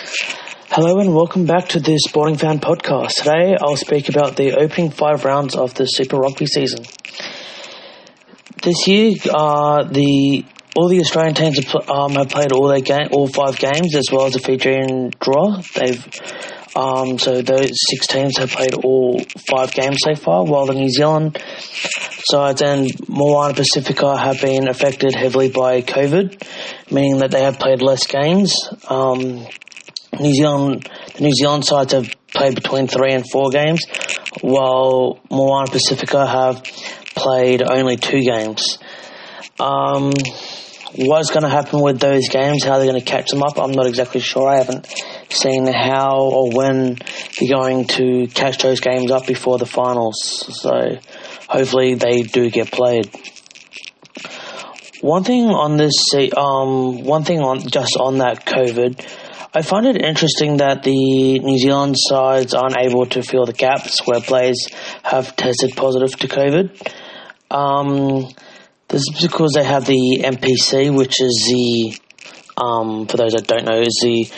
Hello and welcome back to the Sporting Fan podcast. Today I'll speak about the opening 5 rounds of the Super Rugby season. This year, all the Australian teams have played all 5 games, as well as a Fijian draw. So those 6 teams have played all 5 games so far, while the New Zealand sides and Moana Pacifica have been affected heavily by COVID, meaning that they have played less games. The New Zealand sides have played between 3 and 4 games, while Moana Pacifica have played only 2 games. What's going to happen with those games, how they're going to catch them up, I'm not exactly sure. I haven't seen how or when they're going to catch those games up before the finals, so hopefully they do get played. One thing on that COVID, I find it interesting that the New Zealand sides aren't able to fill the gaps where players have tested positive to COVID. This is because they have the NPC, which is for those that don't know, is the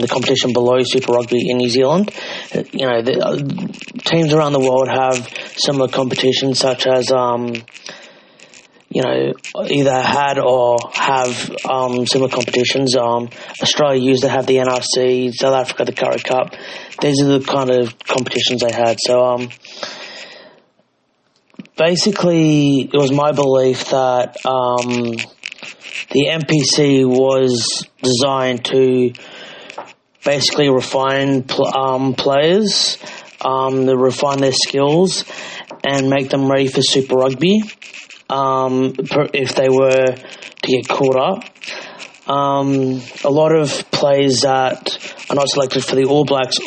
competition below Super Rugby in New Zealand. The teams around the world have similar competitions, such as either had or have similar competitions. Australia used to have the NRC, South Africa the Currie Cup. These are the kind of competitions they had. So basically, it was my belief that the NPC was designed to basically refine players, to refine their skills and make them ready for Super Rugby. If they were to get caught up. A lot of players that are not selected for the All Blacks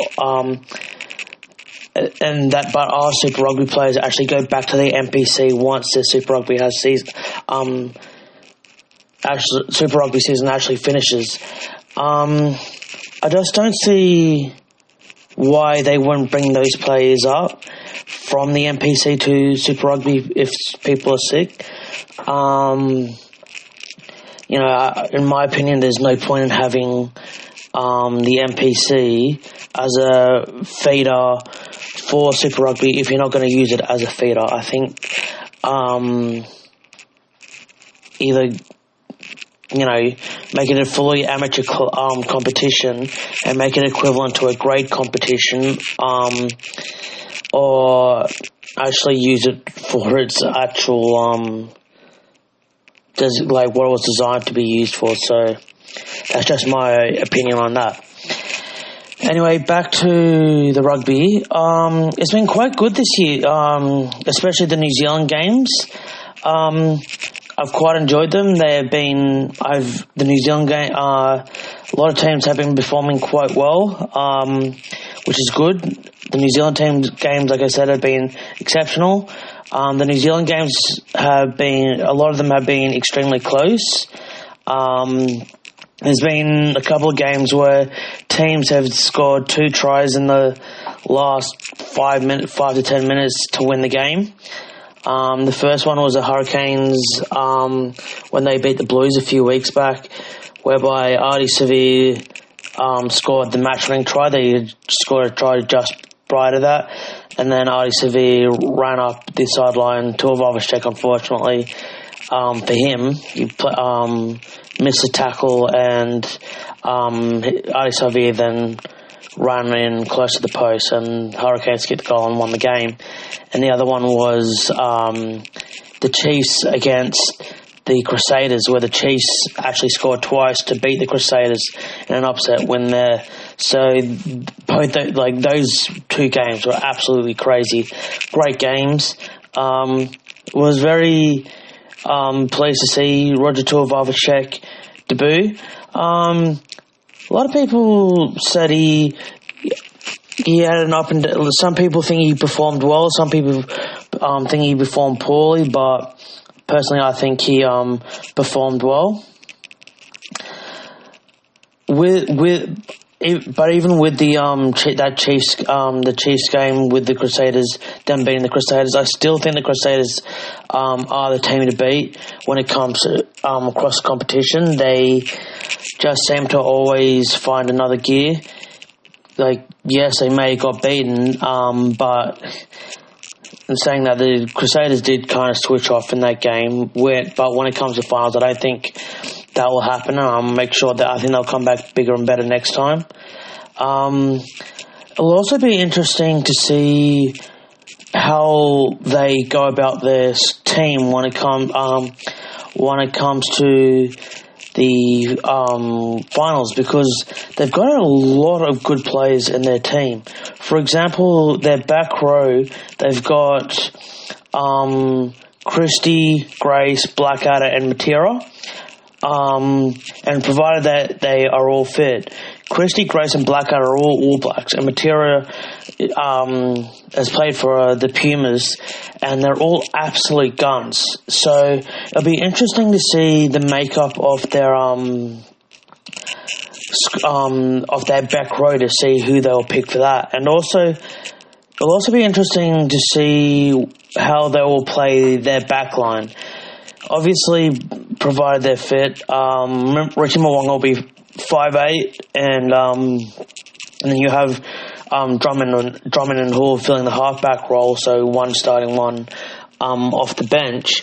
but are Super Rugby players actually go back to the NPC once the Super Rugby Super Rugby season actually finishes. I just don't see why they wouldn't bring those players up from the NPC to Super Rugby if people are sick. In my opinion, there's no point in having the NPC as a feeder for Super Rugby if you're not going to use it as a feeder. I think either make it a fully amateur competition and make it equivalent to a grade competition, or actually use it for its actual what it was designed to be used for. So that's just my opinion on that. Anyway, back to the rugby. It's been quite good this year, especially the New Zealand games. I've quite enjoyed them. The New Zealand game, a lot of teams have been performing quite well, which is good. The New Zealand games, like I said, have been exceptional. The New Zealand games a lot of them have been extremely close. There's been a couple of games where teams have scored 2 tries in the last 5 to 10 minutes to win the game. The first one was the Hurricanes when they beat the Blues a few weeks back, whereby Artie Severe scored the match-winning try. They scored a try just prior to that, and then Artie Severe ran up the sideline to a Tuivasa check, unfortunately. For him, he missed a tackle, and Artie Severe then ran in close to the post, and Hurricanes get the goal and won the game. And the other one was the Chiefs against the Crusaders, where the Chiefs actually scored twice to beat the Crusaders in an upset win there. So those 2 games were absolutely crazy. Great games. Was very pleased to see Roger Tuivasa debut. A lot of people said he had an up and down. Some people think he performed well. Some people think he performed poorly. But personally, I think he performed well. but even with the the Chiefs game with the Crusaders, them beating the Crusaders, I still think the Crusaders are the team to beat when it comes to across competition. They just seem to always find another gear. Like, yes, they may have got beaten, but in saying that, the Crusaders did kind of switch off in that game. But when it comes to finals, I don't think that will happen. Make sure that I think they'll come back bigger and better next time. It'll also be interesting to see how they go about their team when it comes to the finals, because they've got a lot of good players in their team. For example, their back row, they've got Christie, Grace, Blackadder, and Matera. And provided that they are all fit, Christie, Grace, and Blackadder are all Blacks, and Matera has played for the Pumas, and they're all absolute guns. So it'll be interesting to see the makeup of their back row, to see who they'll pick for that, and also it'll also be interesting to see how they will play their back line. Obviously, provided they're fit, Richie Mwanga will be 5'8", and then you have Drummond and Hall filling the halfback role, so one starting, one off the bench.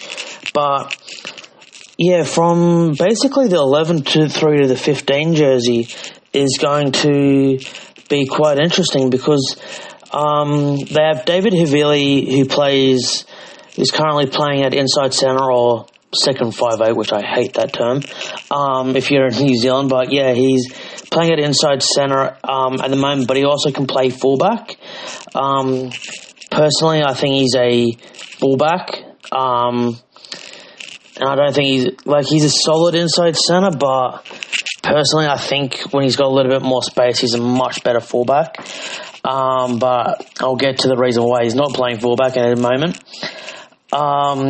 But yeah, from basically the 11 through to the 15 jersey is going to be quite interesting, because they have David Havili, who's currently playing at inside centre, or second 5'8", which I hate that term, if you're in New Zealand. But yeah, he's playing at inside centre at the moment, but he also can play fullback. Personally, I think he's a fullback, and I don't think he's a solid inside centre, but personally I think when he's got a little bit more space, he's a much better fullback. But I'll get to the reason why he's not playing fullback at the moment.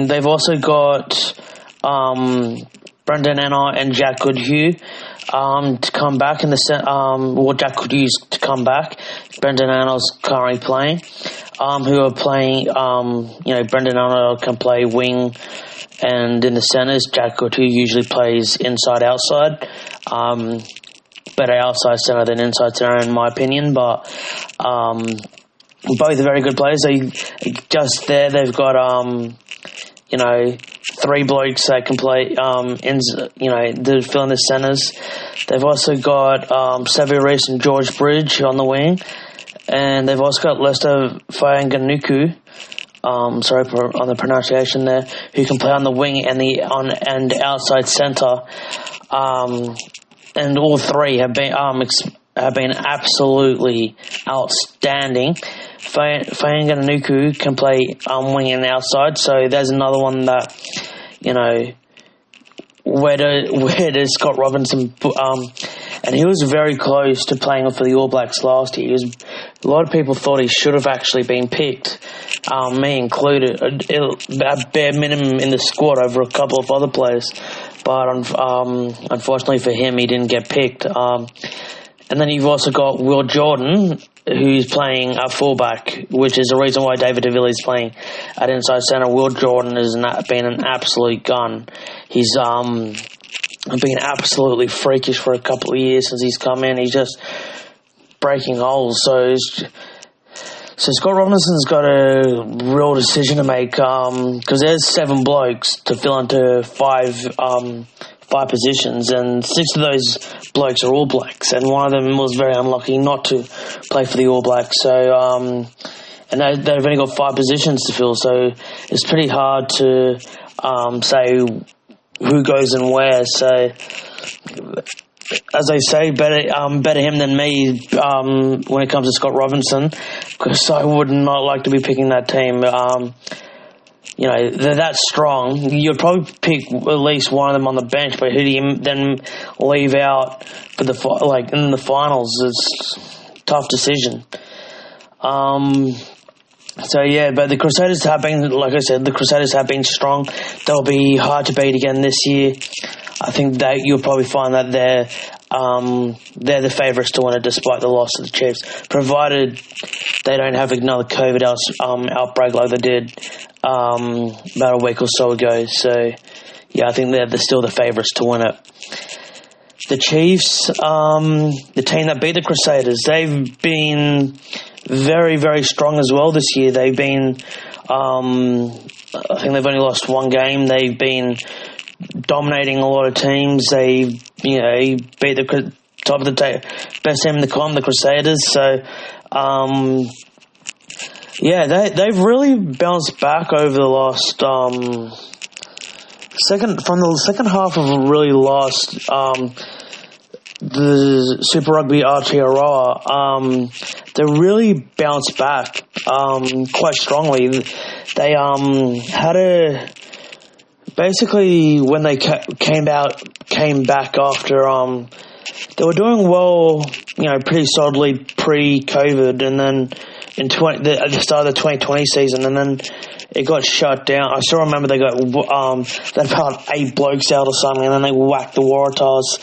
They've also got Brendan Enner and Jack Goodhue to come back in the Jack Goodhue's to come back. Brendan Enner's currently playing. Who are playing? Brendan Enner can play wing and in the centres. Jack Goodhue usually plays inside outside. Better outside centre than inside centre, in my opinion, but both are very good players. They've got three blokes that can play to fill in the centres. They've also got Savio Reese and George Bridge on the wing, and they've also got Lester Fayanganuku. Sorry on the pronunciation there, who can play on the wing and outside centre. And all three have been absolutely outstanding. Fayanganuku can play wing and outside, so there's another one that, where does Scott Robinson and he was very close to playing for the All Blacks last year. A lot of people thought he should have actually been picked, me included, at bare minimum in the squad over a couple of other players. But unfortunately for him, he didn't get picked. And then you've also got Will Jordan, who's playing a fullback, which is the reason why David Havili is playing at inside centre. Will Jordan has been an absolute gun. He's been absolutely freakish for a couple of years since he's come in. He's just breaking holes. So Scott Robinson's got a real decision to make, because there's 7 blokes to fill into five positions, and 6 of those blokes are All Blacks, and one of them was very unlucky not to play for the All Blacks. So, and they've only got 5 positions to fill, so it's pretty hard to say who goes and where. So, as I say, better him than me when it comes to Scott Robinson, because I would not like to be picking that team. They're that strong. You'd probably pick at least one of them on the bench, but who do you then leave out for in the finals? It's a tough decision. So yeah, but the Crusaders have been, like I said, strong. They'll be hard to beat again this year. I think that you'll probably find that their they're the favourites to win it despite the loss of the Chiefs, provided they don't have another COVID outbreak like they did about a week or so ago. So, yeah, I think they're still the favourites to win it. The Chiefs, the team that beat the Crusaders, they've been very, very strong as well this year. They've been, I think they've only lost one game. They've been dominating a lot of teams. They, beat the top of the best team in the comp, the Crusaders. So, they've really bounced back over the last from the second half of really lost the Super Rugby Aotearoa. They really bounced back quite strongly. They had basically when they came back after they were doing well, pretty solidly pre-COVID, and then at the start of the 2020 season, and then it got shut down. I still remember they got they about 8 blokes out or something, and then they whacked the Waratahs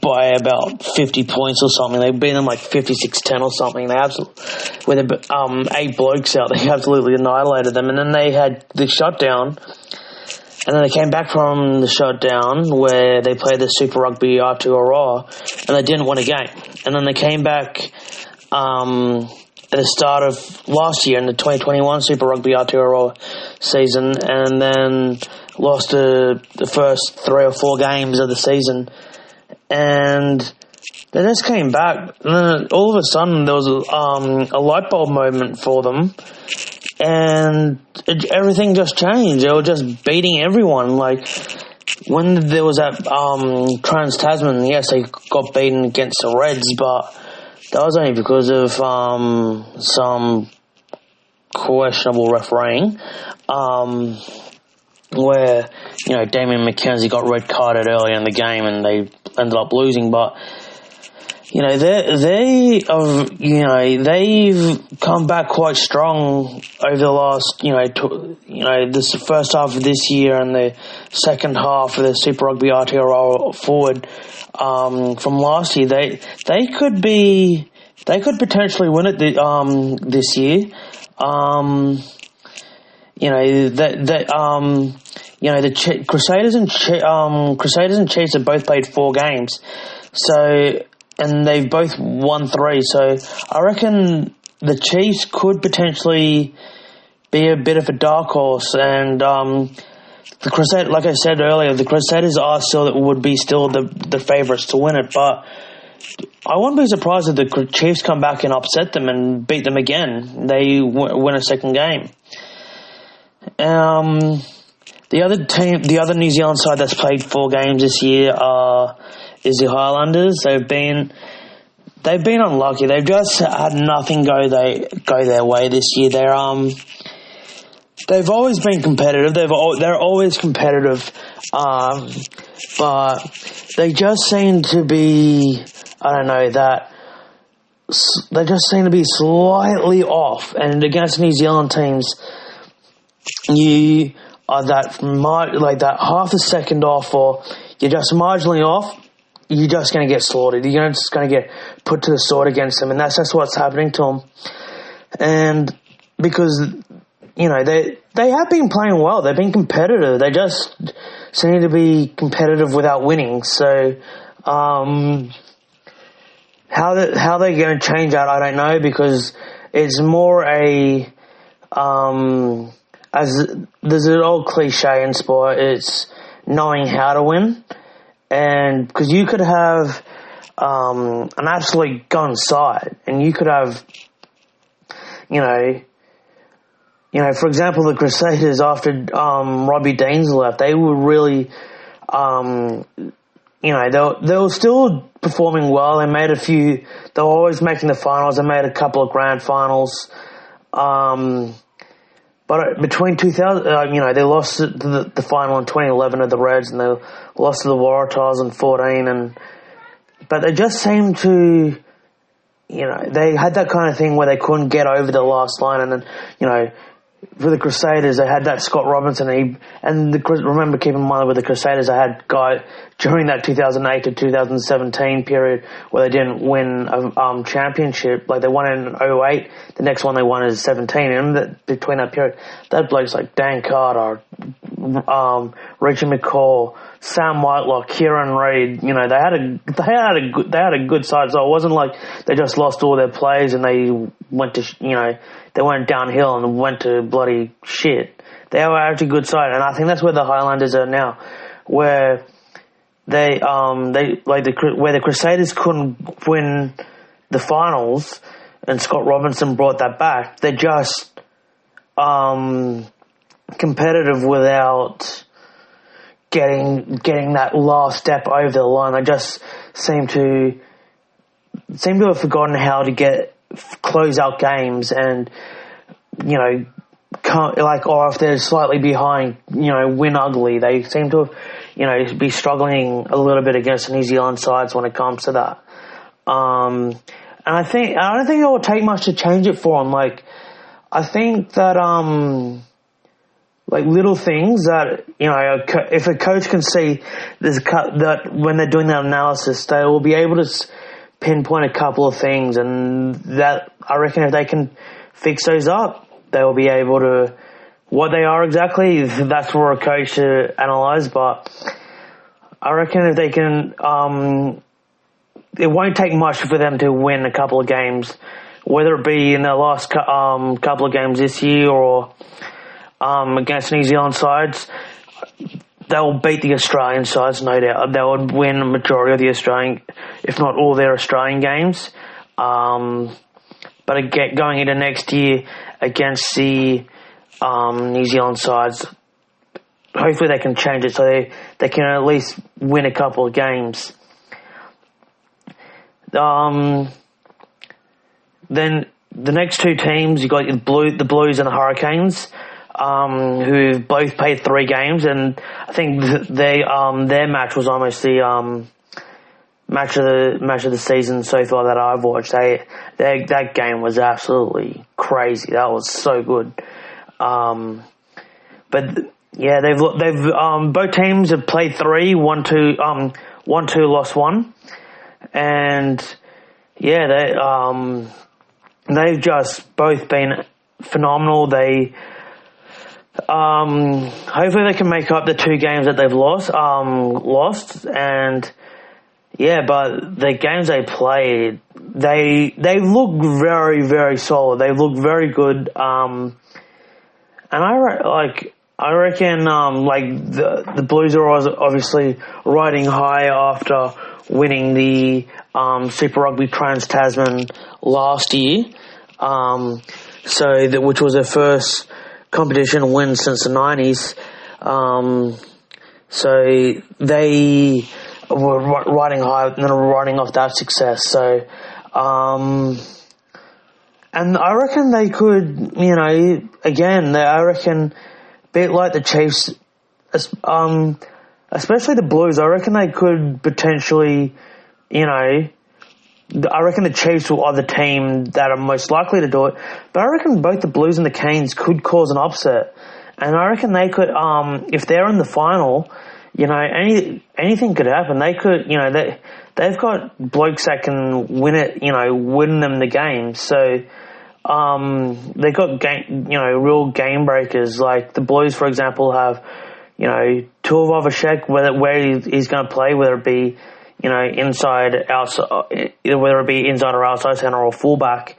by about 50 points or something. They beat them like 56-10 or something. They with 8 blokes out, they absolutely annihilated them, and then they had the shutdown. And then they came back from the shutdown where they played the Super Rugby Aotearoa, and they didn't win a game. And then they came back at the start of last year in the 2021 Super Rugby Aotearoa season, and then lost the first 3 or 4 games of the season. And they just came back, and then all of a sudden there was a light bulb moment for them. And everything just changed. They were just beating everyone. Like, when there was that Trans-Tasman, yes, they got beaten against the Reds, but that was only because of some questionable refereeing, where, Damien McKenzie got red carded earlier in the game and they ended up losing. But they've come back quite strong over the last, this first half of this year and the second half of the Super Rugby Aotearoa forward from last year. They could potentially win it this year. The Crusaders and Chiefs have both played 4 games, and they've both won 3. So I reckon the Chiefs could potentially be a bit of a dark horse. And the Crusaders, like I said earlier, the Crusaders would be still the favourites to win it. But I wouldn't be surprised if the Chiefs come back and upset them and beat them again. They win a second game. The other New Zealand side that's played 4 games this year is the Highlanders. They've been unlucky. They've just had nothing go their way this year. They've always been competitive. They're always competitive, but they just seem to be, they just seem to be slightly off. And against New Zealand teams, you are that half a second off, or you're just marginally off, you're just going to get slaughtered. You're just going to get put to the sword against them, and that's just what's happening to them. And because, they have bbeen playing well. They've been competitive. They just seem to be competitive without winning. So, how they're going to change that, I don't know, because it's more as there's an old cliche in sport, it's knowing how to win. And because you could have an absolute gun side, and you could have, for example, the Crusaders after Robbie Deans left, they were really, they were still performing well. They made they were always making the finals. They made a couple of grand finals. But between 2000, they lost the final in 2011 to the Reds, and they lost to the Waratahs in 2014. But they just seemed to, they had that kind of thing where they couldn't get over the last line, and then, for the Crusaders, they had that Scott Robinson. Remember, keep in mind with the Crusaders, they had guy during that 2008 to 2017 period where they didn't win a championship. Like they won in 08, the next one they won is 17. And between that period, that blokes like Dan Carter, Richie McCaw, Sam Whitelock, Kieran Reid, they had a good side. So it wasn't like they just lost all their players and they went to they went downhill and went to bloody shit. They were actually a good side, and I think that's where the Highlanders are now, where where the Crusaders couldn't win the finals, and Scott Robinson brought that back. They're just competitive without getting that last step over the line. They just seem to have forgotten how to close out games, and or if they're slightly behind, win ugly. They seem to have, be struggling a little bit against the New Zealand sides when it comes to that. And I don't think it will take much to change it for them. Like, I think that little things that if a coach can see that when they're doing that analysis, they will be able to pinpoint a couple of things, and that I reckon if they can fix those up, they will be able to. What they are exactly, that's for a coach to analyse. But I reckon if they can, it won't take much for them to win a couple of games, whether it be in their last couple of games this year or against New Zealand sides. They'll beat the Australian sides, no doubt. They would win a majority of the Australian, if not all their Australian games. But again, going into next year against the New Zealand sides, hopefully they can change it so they can at least win a couple of games. Then the next two teams, you got the Blues and the Hurricanes, who both played 3 games, and I think their match was almost the match of the season so far that I've watched. That game was absolutely crazy. That was so good. But yeah, they've both teams have played 3, won 2, lost 1, and yeah, they've just both been phenomenal. They hopefully they can make up the 2 games that they've lost, and yeah, but the games they played, they look very, very solid. They look very good, and I reckon the Blues are whibsically riding high after winning the Super Rugby Trans-Tasman last year, which was their first competition win since the 90s. So they were riding high and then riding off that success. So, and I reckon they could, I reckon, bit like the Chiefs, especially the Blues, I reckon they could potentially, I reckon the Chiefs are the team that are most likely to do it, but I reckon both the Blues and the Canes could cause an upset. And I reckon they could, if they're in the final, anything could happen. They could, they've got blokes that can win it, win them the game. So, they've got real game breakers. Like the Blues, for example, have, Tuivasa-Sheck, where he's going to play, whether it be, inside, outside, whether it be inside or outside center or fullback.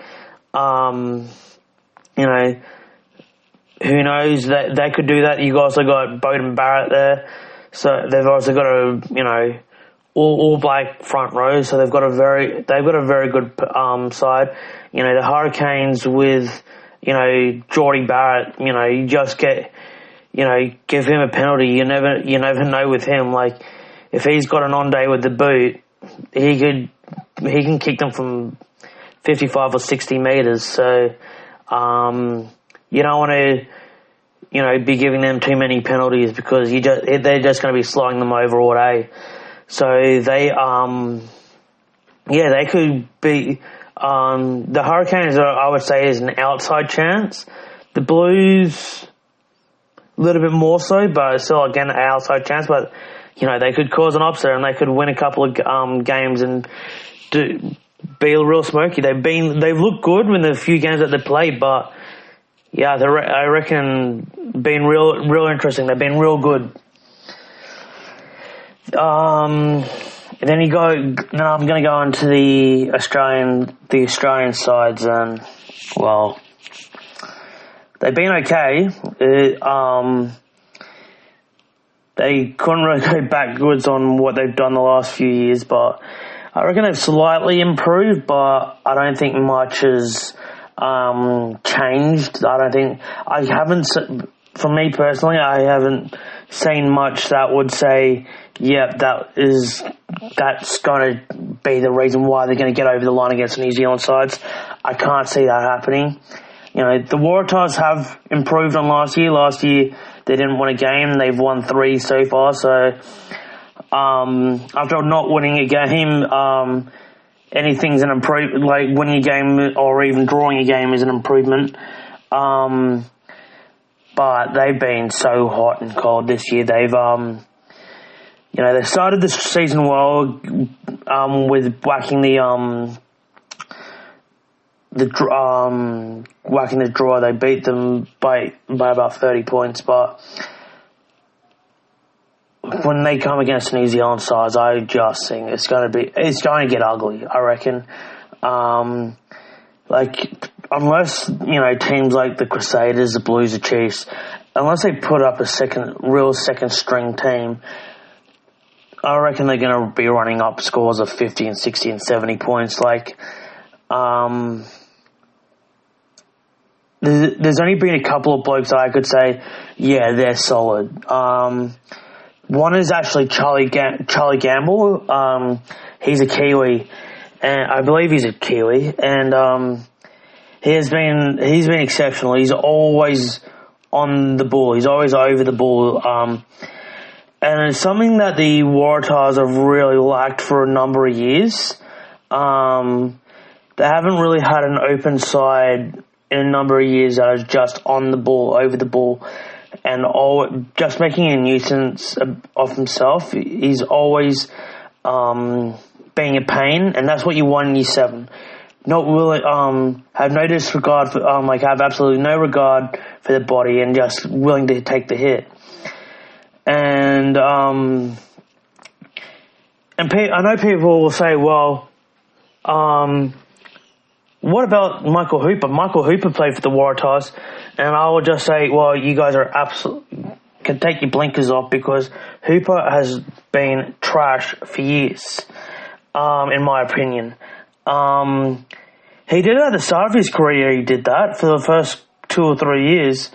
Who knows? That they could do that. You've also got Beauden Barrett there. So they've also got a, all black front row. So they've got a very good side. The Hurricanes with, Geordie Barrett. You just give him a penalty. You never know with him. Like if he's got an on day with the boot, he can kick them from 55 or 60 meters. So you don't want to, be giving them too many penalties because they're just going to be slowing them over all day. So they could be, the Hurricanes I would say is an outside chance. The Blues, a little bit more so, but still, again, an outside chance. But, they could cause an upset and they could win a couple of games and be a real smoky. They've looked good in the few games that they played, but, yeah, I reckon been real interesting. They've been real good. Then I'm going to go into the Australian sides, and well, they've been okay. They couldn't really go backwards on what they've done the last few years, but I reckon they've slightly improved, but I don't think much has changed. For me personally, I haven't seen much that would say, yep, that's going to be the reason why they're going to get over the line against the New Zealand sides. I can't see that happening. The Waratahs have improved on last year. Last year, they didn't win a game. They've won 3 so far. So, after not winning a game, anything's an improvement. Like winning a game or even drawing a game is an improvement. But they've been so hot and cold this year. They've, they started the season well, with whacking whacking the draw. They beat them by about 30 points, but when they come against the New Zealand sides, I just think it's going to get ugly, I reckon. Unless, teams like the Crusaders, the Blues, the Chiefs, unless they put up a second string team, I reckon they're going to be running up scores of 50 and 60 and 70 points. There's only been a couple of blokes that I could say, yeah, they're solid. One is actually Charlie Gamble. He's a Kiwi, and I believe he's a Kiwi, and he's been exceptional. He's always on the ball. He's always over the ball. And it's something that the Waratahs have really lacked for a number of years. They haven't really had an open side in a number of years that is just on the ball, over the ball, and just making a nuisance of himself. He's always being a pain, and that's what you want in year 7. Not willing, have no disregard for, have absolutely no regard for the body and just willing to take the hit. And I know people will say, well, what about Michael Hooper? Michael Hooper played for the Waratahs, and I will just say, well, you guys are can take your blinkers off, because Hooper has been trash for years, in my opinion. He did it at the start of his career. He did that for the first 2 or 3 years,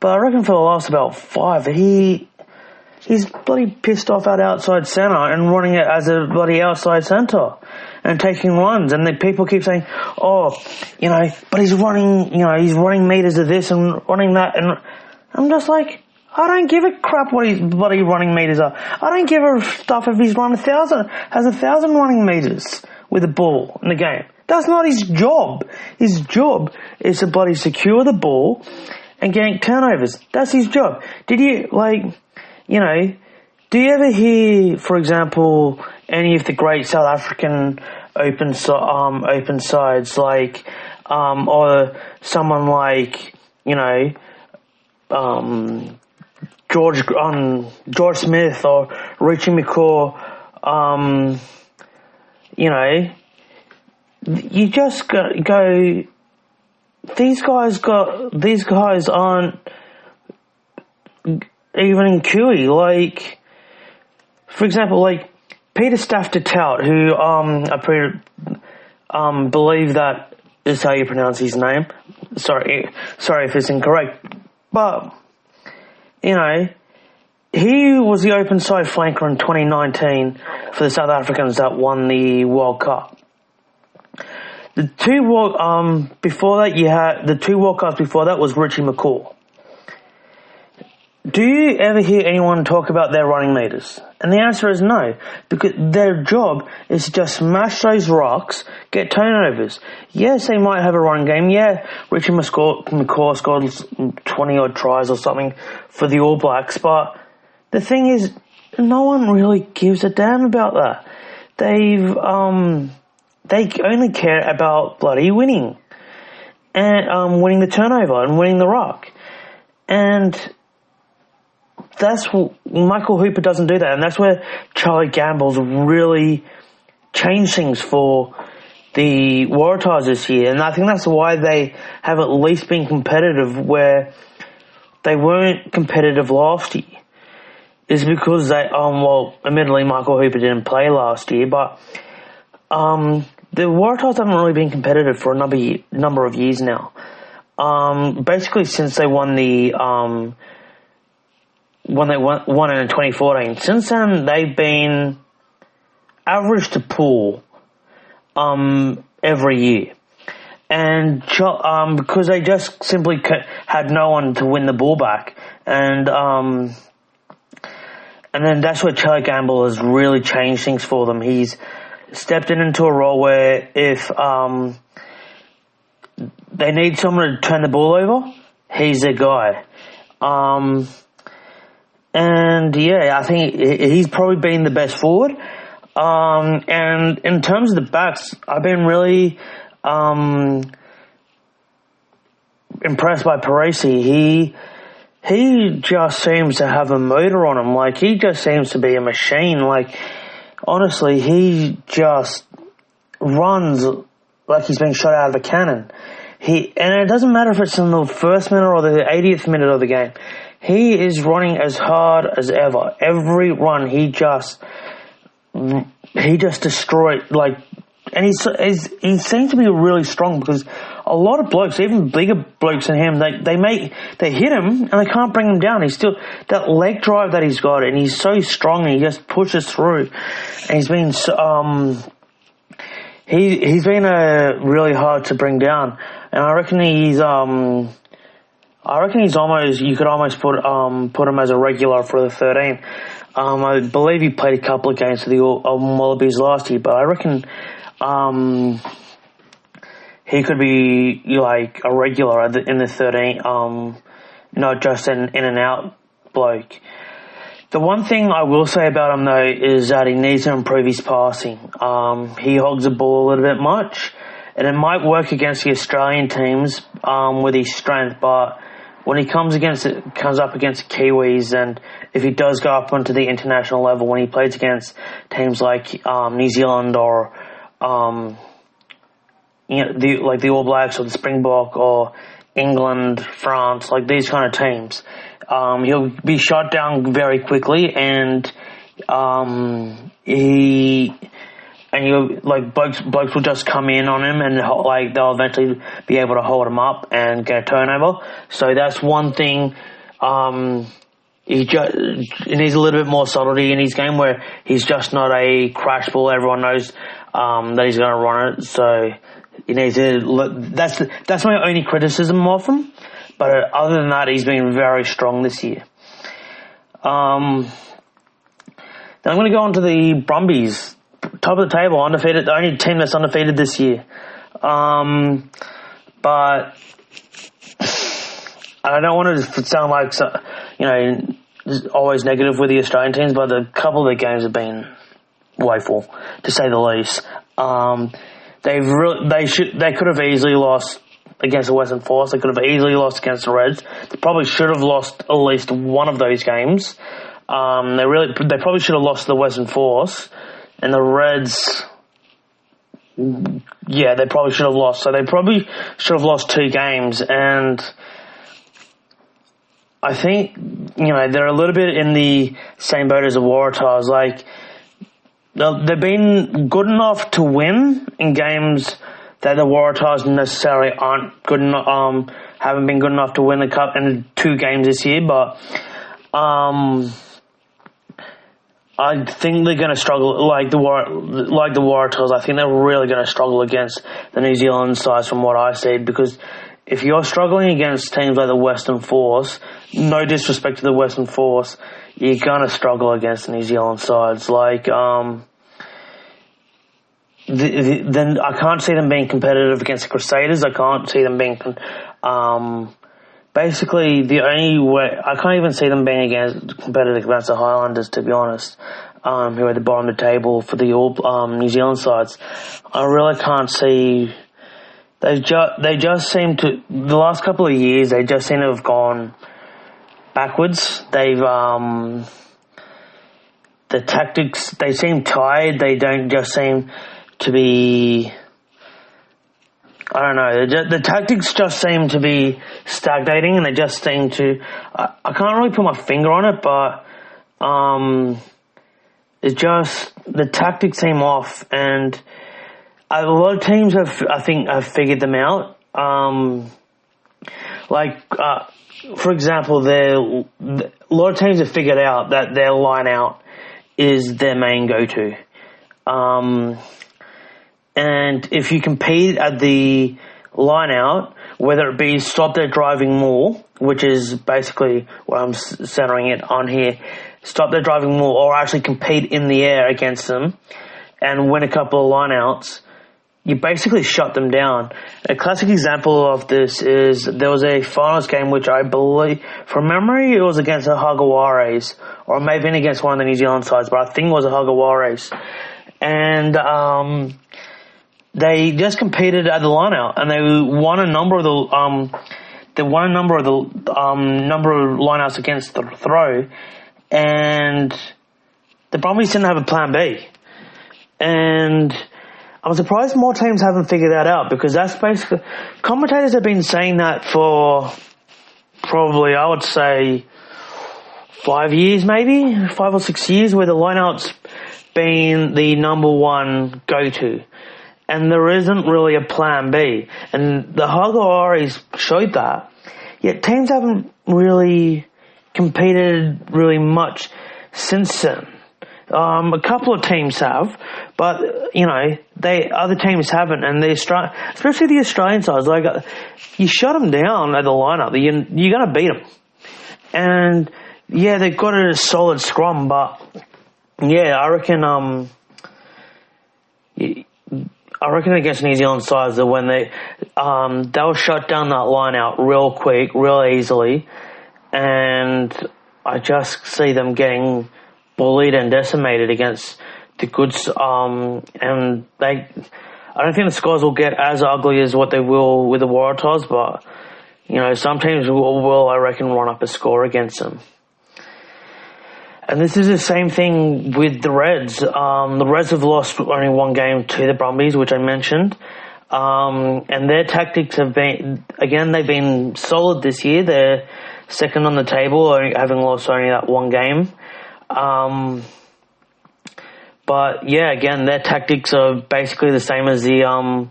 but I reckon for the last about 5, he's bloody pissed off at outside centre and running it as a bloody outside centre and taking runs. And the people keep saying, but he's running meters of this and running that. And I'm just like, I don't give a crap what his bloody running meters are. I don't give a stuff if he's run 1,000 running meters with the ball in the game. That's not his job. His job is to bloody secure the ball and getting turnovers. That's his job. Do you ever hear, for example, any of the great South African open sides, or someone like, George Smith or Richie McCaw, you just go, these guys aren't even in QE. For example, Peter Staff-Tout, who I believe that is how you pronounce his name. Sorry if it's incorrect. But, he was the open side flanker in 2019 for the South Africans that won the World Cup. The two World Cups before that was Richie McCaw. Do you ever hear anyone talk about their running meters? And the answer is no, because their job is to just smash those rocks, get turnovers. Yes, they might have a run game. Yeah, Richie McCaw scored 20-odd tries or something for the All Blacks, but the thing is, no one really gives a damn about that. They only care about bloody winning. And winning the turnover and winning the rock. And that's Michael Hooper doesn't do that, and that's where Charlie Gamble's really changed things for the Waratahs this year. And I think that's why they have at least been competitive where they weren't competitive last year. Is because they admittedly Michael Hooper didn't play last year, but the Waratahs haven't really been competitive for a number of years now. Basically since they won when they won in 2014. Since then, they've been average to poor every year. And because they just simply had no one to win the ball back. And then that's where Charlie Gamble has really changed things for them. He's stepped into a role where if they need someone to turn the ball over, he's the guy. And yeah, I think he's probably been the best forward. And in terms of the backs, I've been really impressed by Parisi. He just seems to have a motor on him. Like, he just seems to be a machine. Like, honestly, he just runs like he's being shot out of a cannon. And it doesn't matter if it's in the first minute or the 80th minute of the game. He is running as hard as ever. Every run, he just destroyed, like, and he seems to be really strong because a lot of blokes, even bigger blokes than him, they hit him and they can't bring him down. He's still, that leg drive that he's got, and he's so strong and he just pushes through. And he's been, he's been really hard to bring down. And I reckon he's almost, you could almost put him as a regular for the 13. I believe he played a couple of games for the Wallabies last year, but I reckon he could be like a regular in the 13, not just an in and out bloke. The one thing I will say about him though is that he needs to improve his passing. He hogs the ball a little bit much, and it might work against the Australian teams with his strength, but when he comes up against Kiwis, and if he does go up onto the international level, when he plays against teams like New Zealand or the All Blacks or the Springbok or England, France, like these kind of teams, he'll be shot down very quickly, and blokes will just come in on him, and they'll eventually be able to hold him up and get a turnover. So that's one thing. He needs a little bit more subtlety in his game, where he's just not a crash ball. Everyone knows that he's going to run it. So he needs to. That's my only criticism of him. But other than that, he's been very strong this year. Then I'm going to go on to the Brumbies. Top of the table, undefeated, the only team that's undefeated this year. But I don't want to sound like, always negative with the Australian teams, but a couple of the games have been woeful, to say the least. They could have easily lost against the Western Force. They could have easily lost against the Reds. They probably should have lost at least one of those games. They probably should have lost to the Western Force. And the Reds, yeah, they probably should have lost. So they probably should have lost 2 games. And I think, they're a little bit in the same boat as the Waratahs. Like, they've been good enough to win in games that the Waratahs necessarily aren't good enough, haven't been good enough to win the Cup in 2 games this year. But I think they're going to struggle, like the Waratahs. I think they're really going to struggle against the New Zealand sides from what I see, because if you're struggling against teams like the Western Force, no disrespect to the Western Force, you're gonna struggle against the New Zealand sides. Like, then I can't see them being competitive against the Crusaders. I can't see them being, basically the only way, I can't even see them being competitive against the Highlanders, to be honest, who are at the bottom of the table for the New Zealand sides. I really can't see. They just seem to, the last couple of years, they just seem to have gone backwards. They've, the tactics, they seem tired. They don't just seem to be, I don't know, the tactics just seem to be stagnating, and they just seem to, I can't really put my finger on it, but it's just, the tactics seem off, and a lot of teams have figured them out. For example, a lot of teams have figured out that their line out is their main go-to. And if you compete at the line out, whether it be stop their driving more, which is basically what I'm centering it on here, stop their driving more, or actually compete in the air against them and win a couple of line outs, you basically shut them down. A classic example of this is there was a finals game which I believe, from memory, it was against the Hagawares, or it may have been against one of the New Zealand sides, but I think it was the Hagawares. And they just competed at the line-out, and they won a number of the number of line-outs against the throw, and the Brumbies didn't have a plan B. And I'm surprised more teams haven't figured that out, because that's basically, commentators have been saying that for probably, I would say, 5 years maybe, 5 or 6 years, where the lineout's been the number one go-to. And there isn't really a plan B. And the Hagawares showed that. Yet teams haven't really competed really much since then. A couple of teams have, but other teams haven't, and especially the Australian sides, like, you shut them down at the lineup, you're going to beat them. And yeah, they've got a solid scrum, but yeah, I reckon against New Zealand sides that when they'll shut down that line out real quick, real easily, and I just see them getting bullied and decimated against the goods, and I don't think the scores will get as ugly as what they will with the Waratahs, but some teams will I reckon run up a score against them. And this is the same thing with the Reds. The Reds have lost only one game to the Brumbies, which I mentioned, and their tactics have been, again, they've been solid this year. They're second on the table, having lost only that one game. But yeah, again, their tactics are basically the same as the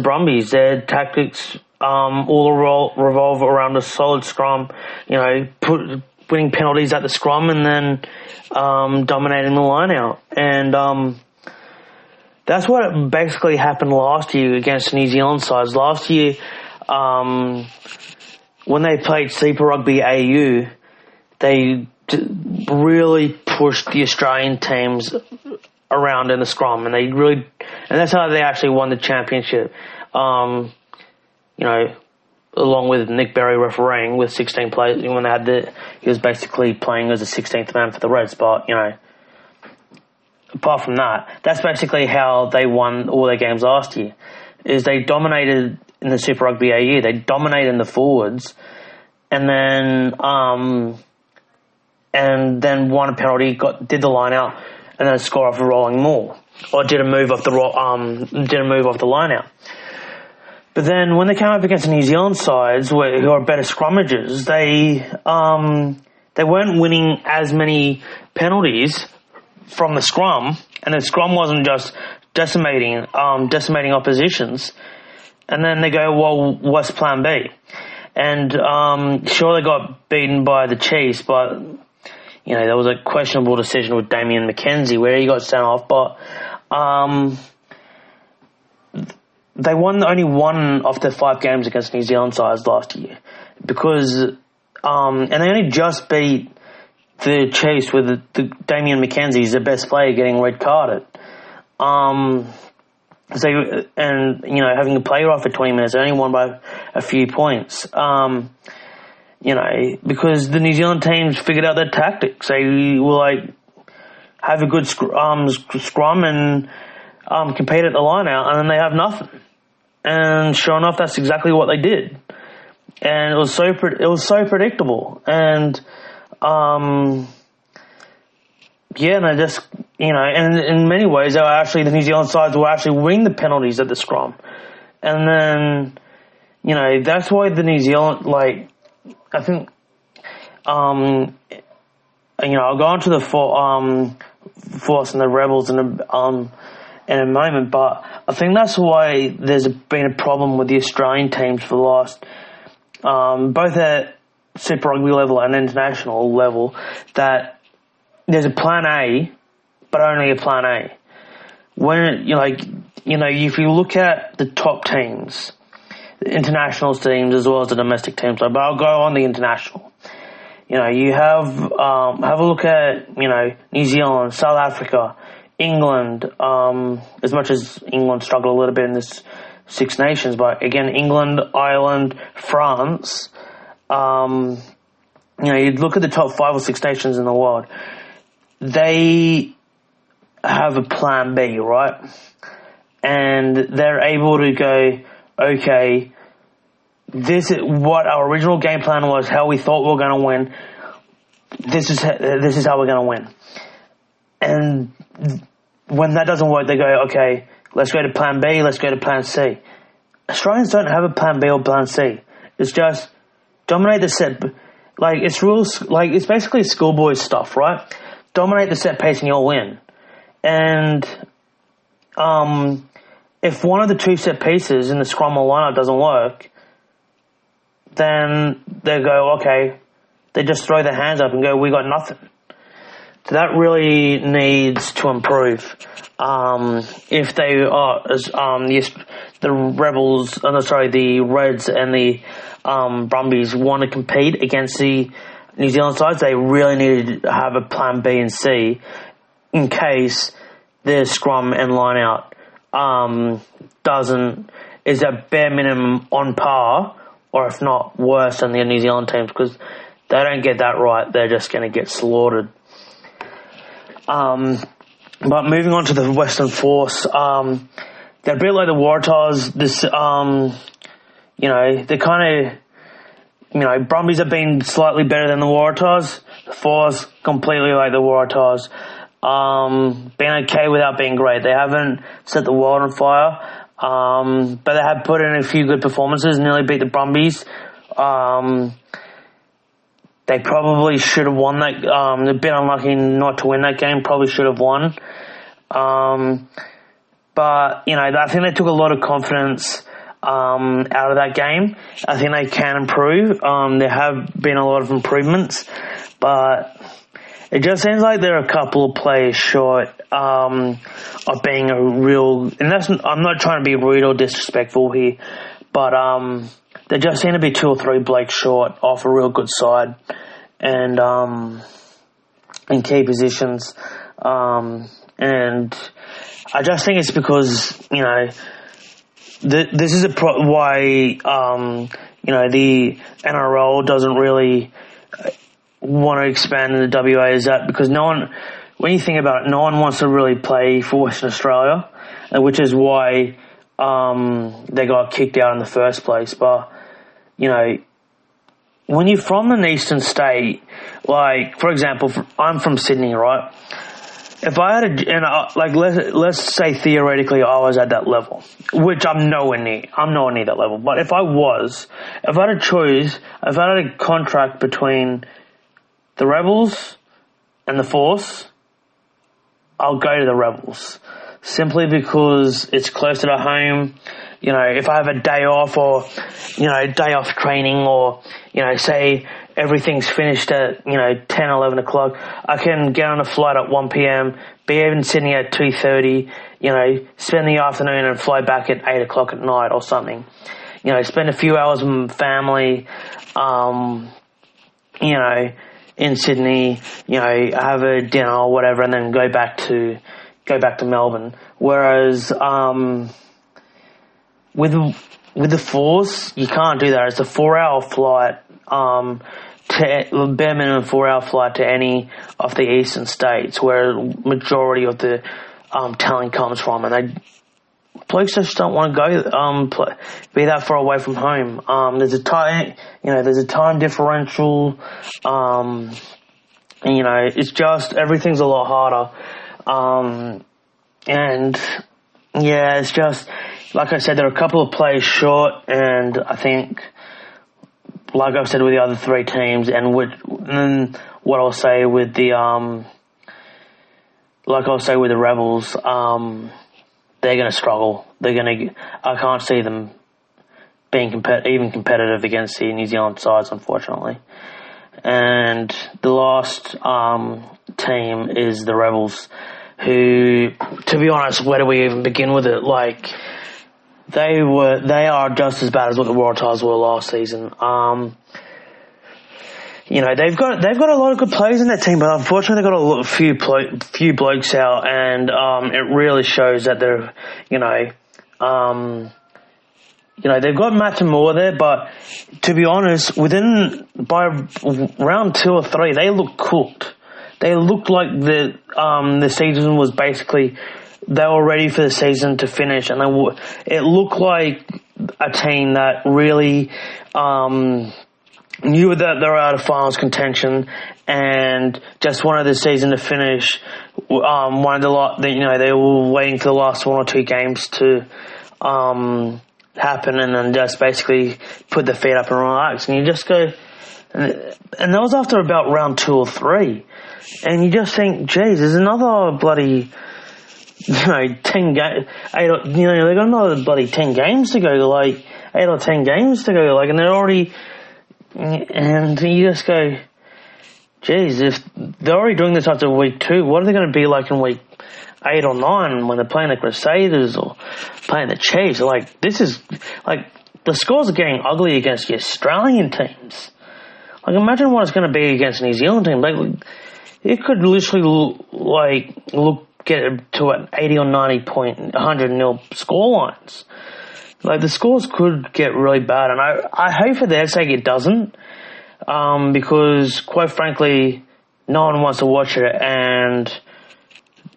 Brumbies. Their tactics all revolve around a solid scrum, winning penalties at the scrum, and then dominating the line out. And that's what basically happened last year against New Zealand sides. Last year, when they played Super Rugby AU, they really pushed the Australian teams around in the scrum, and and that's how they actually won the championship. Along with Nick Berry refereeing with 16 players, when he was basically playing as a 16th man for the Reds. But apart from that, that's basically how they won all their games last year. Is they dominated in the Super Rugby AU, they dominated in the forwards, and then won a penalty, did the line out, and then score off a rolling maul, or did a move off the line out. But then when they came up against the New Zealand sides, who are better scrummagers, they weren't winning as many penalties from the scrum, and the scrum wasn't just decimating oppositions. And then they go, well, what's plan B? And sure, they got beaten by the Chiefs, but there was a questionable decision with Damien McKenzie where he got sent off. But they won only one of the 5 games against New Zealand sides last year because, and they only just beat the Chiefs with the Damian McKenzie's the best player getting red carded. So, and, you know, having a player off for 20 minutes, they only won by a few points. You know, because the New Zealand teams figured out their tactics. They will, like, have a good scrum and compete at the line out, and then they have nothing. And sure enough, that's exactly what they did. And it was so predictable. And yeah, and they just, you know, and in many ways, the New Zealand sides were actually winning the penalties at the scrum. And then, you know, that's why the New Zealand, like, I think, you know, I'll go on to the Force and the Rebels in a moment, but I think that's why there's been a problem with the Australian teams for the last, both at Super Rugby level and international level, that there's a plan A, but only a plan A. When, if you look at the top teams, the international teams as well as the domestic teams, but I'll go on the international. You know, you have a look at, you know, New Zealand, South Africa, England, as much as England struggled a little bit in this Six Nations, but again, England, Ireland, France, you know, you look at the top 5 or 6 nations in the world, they have a plan B, right? And they're able to go, okay, this is what our original game plan was, how we thought we were going to win. This is how we're going to win. And when that doesn't work, they go, okay, let's go to plan B, let's go to plan C. Australians don't have a plan B or plan C. It's just dominate the set. Like, it's basically schoolboy stuff, right? Dominate the set pace and you'll win. And if one of the 2 set pieces in the scrum or lineup doesn't work, then they go, okay, they just throw their hands up and go, we got nothing. So that really needs to improve. If they are, the Reds and the Brumbies want to compete against the New Zealand sides, they really need to have a plan B and C in case their scrum and line out is at bare minimum on par, or if not worse than the New Zealand teams, because they don't get that right, they're just going to get slaughtered. But moving on to the Western Force, they're a bit like the Waratahs. This, you know, they're kind of, you know, Brumbies have been slightly better than the Waratahs. The Force completely like the Waratahs. Been okay without being great. They haven't set the world on fire, but they have put in a few good performances, nearly beat the Brumbies. They probably should have won that. They're a bit unlucky not to win that game. Probably should have won. But, you know, I think they took a lot of confidence out of that game. I think they can improve. There have been a lot of improvements, but it just seems like they're a couple of players short of being a real. And I'm not trying to be rude or disrespectful here, but they just seem to be 2 or 3 Blakes short off a real good side, and in key positions. And I just think it's because, you know, this is why you know, the NRL doesn't really want to expand in the WA, is that because no one, when you think about it, no one wants to really play for Western Australia, which is why they got kicked out in the first place. But, you know, when you're from an eastern state, like, for example, I'm from Sydney, right? If I had let's say theoretically I was at that level, which I'm nowhere near that level. But if I had a choice, if I had a contract between the Rebels and the Force, I'll go to the Rebels. simply because it's closer to home. If I have a day off or, day off training or, say everything's finished at, 10, 11 o'clock, I can get on a flight at 1 p.m., be in Sydney at 2:30, spend the afternoon and fly back at 8 o'clock at night or something. Spend a few hours with my family, in Sydney, have a dinner or whatever and then go back to Melbourne. Whereas, with the Force, you can't do that. It's a 4-hour flight, bare minimum 4-hour flight to any of the eastern states where majority of the talent comes from, and blokes just don't want to go be that far away from home. There's a time differential, and it's just everything's a lot harder, and yeah, it's just. Like I said, there are a couple of players short, and I think, like I've said with the other three teams, and what I'll say with the, Rebels, they're going to struggle. I can't see them being even competitive against the New Zealand sides, unfortunately. And the last team is the Rebels, who, to be honest, where do we even begin with it? They are just as bad as what the Waratahs were last season. They've got a lot of good players in that team, but unfortunately they've got a few blokes out, and it really shows that they're, they've got Matt and Moore there, but to be honest, by round 2 or 3, they look cooked. They looked like the season was basically. They were ready for the season to finish, and it looked like a team that really knew that they were out of finals contention and just wanted the season to finish. They were waiting for the last 1 or 2 games to happen, and then just basically put their feet up and relax. And you just go, and that was after about round 2 or 3, and you just think, geez, there's another bloody. 10 games, they got another bloody 10 games to go, 8 or 10 games to go, and they're already, and you just go, geez, if they're already doing this after week 2, what are they going to be like in week 8 or 9 when they're playing the Crusaders or playing the Chiefs? This is, the scores are getting ugly against the Australian teams. Imagine what it's going to be against New Zealand team. It could literally, get to an 80 or 90 point, 100-0 score lines. The scores could get really bad, and I hope for their sake it doesn't, because quite frankly, no one wants to watch it, and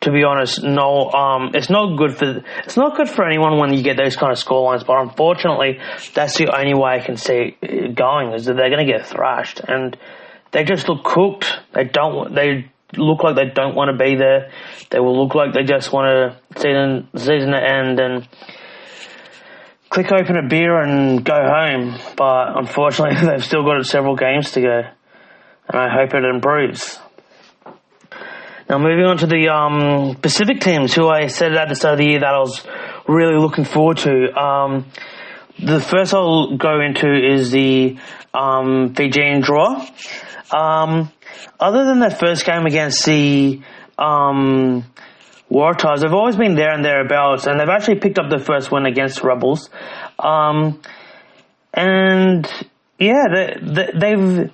to be honest, it's not good for anyone when you get those kind of score lines, but unfortunately, that's the only way I can see it going, is that they're going to get thrashed, and they just look cooked. They look like they don't want to be there. They will look like they just want the season to end and click open a beer and go home. But unfortunately, they've still got several games to go, and I hope it improves. Now, moving on to the Pacific teams, who I said at the start of the year that I was really looking forward to. The first I'll go into is the Fijian draw. Other than that first game against the Waratahs, they've always been there and thereabouts, and they've actually picked up the first win against the Rebels. And yeah, they've.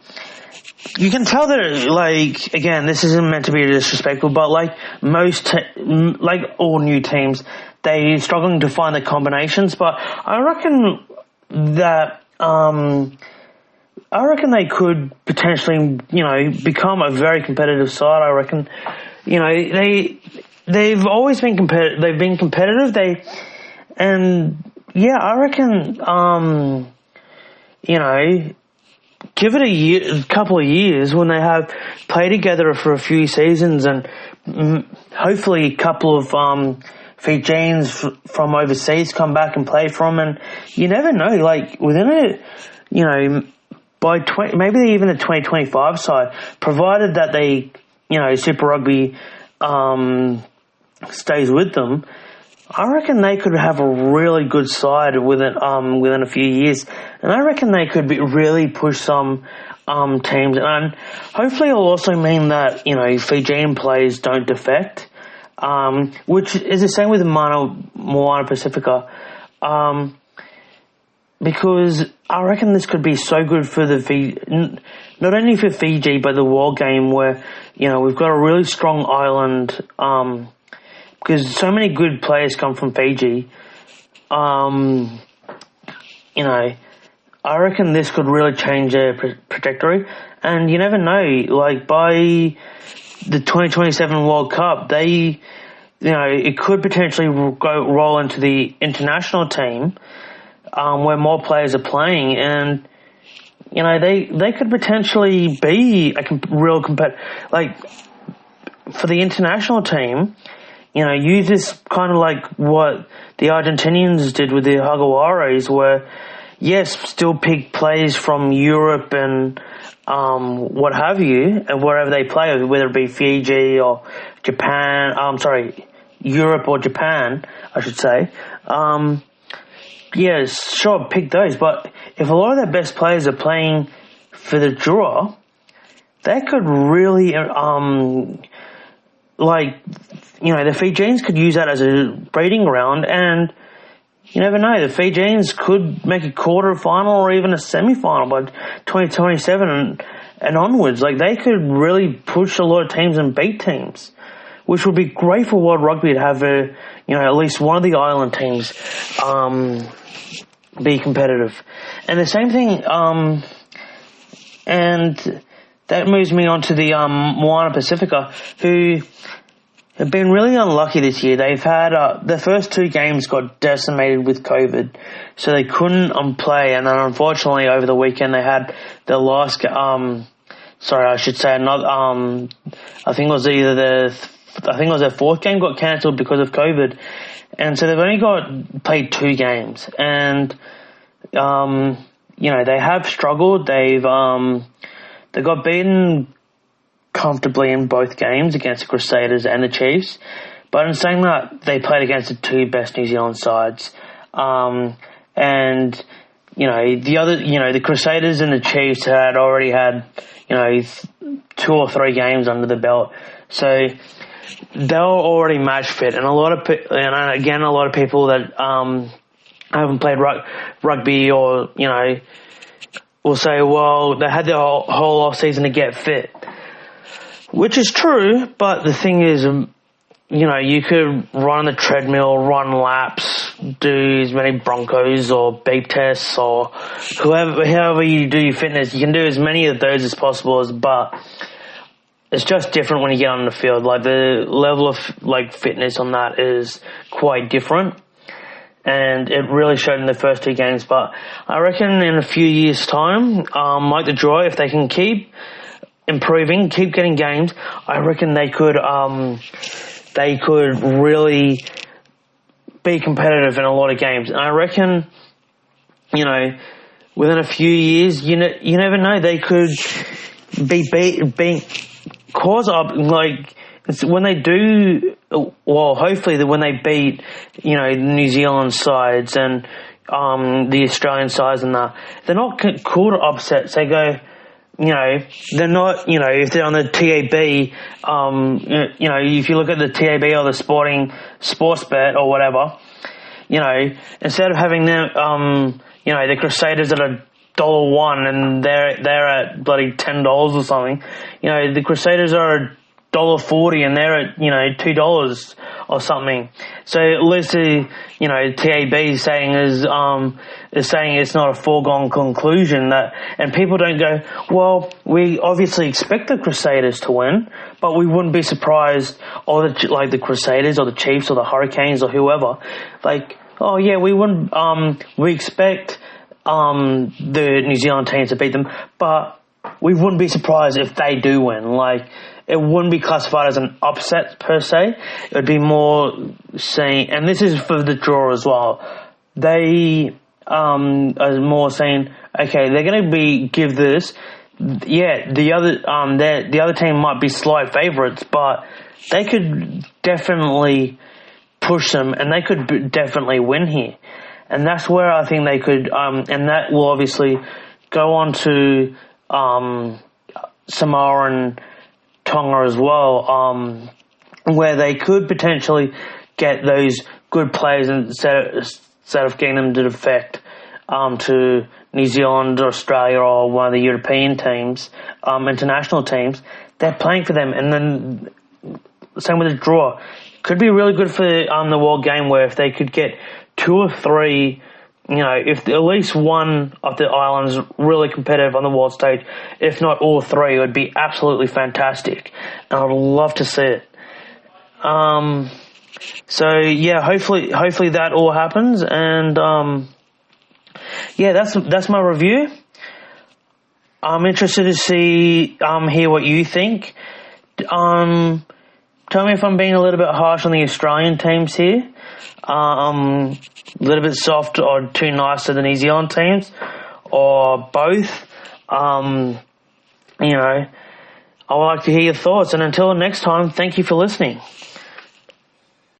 You can tell that, again, this isn't meant to be disrespectful, but all new teams, they're struggling to find the combinations. But I reckon that. I reckon they could potentially, become a very competitive side. I reckon, they've always been competitive. They've been competitive. I reckon, give it a couple of years when they have played together for a few seasons, and hopefully a couple of Fijians from overseas come back and play for them, and you never know. Within it, by maybe even the 2025 side, provided that they, Super Rugby, stays with them, I reckon they could have a really good side within a few years, and I reckon they could really push some teams, and hopefully it'll also mean that Fijian players don't defect, which is the same with Moana Pacifica, because I reckon this could be so good for not only for Fiji but the world game, where we've got a really strong island. Because so many good players come from Fiji, I reckon this could really change their trajectory. And you never know, like by the 2027 World Cup, it could potentially roll into the international team, where more players are playing, and they could potentially be a real like for the international team. Use this kind of like what the Argentinians did with the Jaguares, where, yes, still pick players from Europe and what have you, and wherever they play, whether it be Fiji or Japan, Europe or Japan, I should say. Sure, pick those, but if a lot of their best players are playing for the draw, they could really, the Fijians could use that as a breeding ground, and you never know, the Fijians could make a quarter-final or even a semi-final by 2027 and onwards. Like, they could really push a lot of teams and beat teams, which would be great for World Rugby to have at least one of the island teams be competitive. And the same thing, and that moves me on to the Moana Pacifica, who have been really unlucky this year. They've had their first two games got decimated with COVID, so they couldn't play. And then unfortunately, over the weekend, they had their last. I think it was their fourth game got cancelled because of COVID, and so they've only played two games, and they have struggled. They got beaten comfortably in both games against the Crusaders and the Chiefs, but in saying that, they played against the two best New Zealand sides, and the Crusaders and the Chiefs had already had 2 or 3 games under the belt, so they were already match fit, and a lot of people that haven't played rugby or will say, well, they had their whole off season to get fit. Which is true, but the thing is, you could run on the treadmill, run laps, do as many Broncos or beep tests or however you do your fitness. You can do as many of those as possible, but it's just different when you get on the field. Like, the level of fitness on that is quite different, and it really showed in the first 2 games. But I reckon in a few years' time, like the draw, if they can keep improving, keep getting games, I reckon they could really be competitive in a lot of games. And I reckon, within a few years, you never know, they could be cause up, when they do, well, hopefully when they beat, the New Zealand sides and the Australian sides and that, they're not called upsets. They go, they're not, if they're on the TAB, if you look at the TAB or the sports bet or whatever, instead of having them, the Crusaders at $1 and they're at bloody $10 or something, the Crusaders are $1.40 and they're at, $2 or something. So at least TAB is saying it's not a foregone conclusion and people don't go, well, we obviously expect the Crusaders to win, but we wouldn't be surprised, or the Crusaders or the Chiefs or the Hurricanes or whoever, oh yeah, we wouldn't, we expect the New Zealand team to beat them, but we wouldn't be surprised if they do win. It wouldn't be classified as an upset per se. It would be more saying, and this is for the draw as well, they are more saying, okay, they're going to give this. the other team might be slight favourites, but they could definitely push them, and they could definitely win here. And that's where I think they could, and that will obviously go on to Samoa and Tonga as well, where they could potentially get those good players instead of getting them to defect to New Zealand or Australia or one of the European teams, international teams. They're playing for them, and then same with the draw. Could be really good for the World Game, where if they could get 2 or 3, if at least one of the islands really competitive on the world stage, if not all 3, it would be absolutely fantastic. And I'd love to see it. Hopefully that all happens, and that's my review. I'm interested to hear what you think. Tell me if I'm being a little bit harsh on the Australian teams here, a little bit soft or too nice to the New Zealand teams, or both. I would like to hear your thoughts. And until next time, thank you for listening.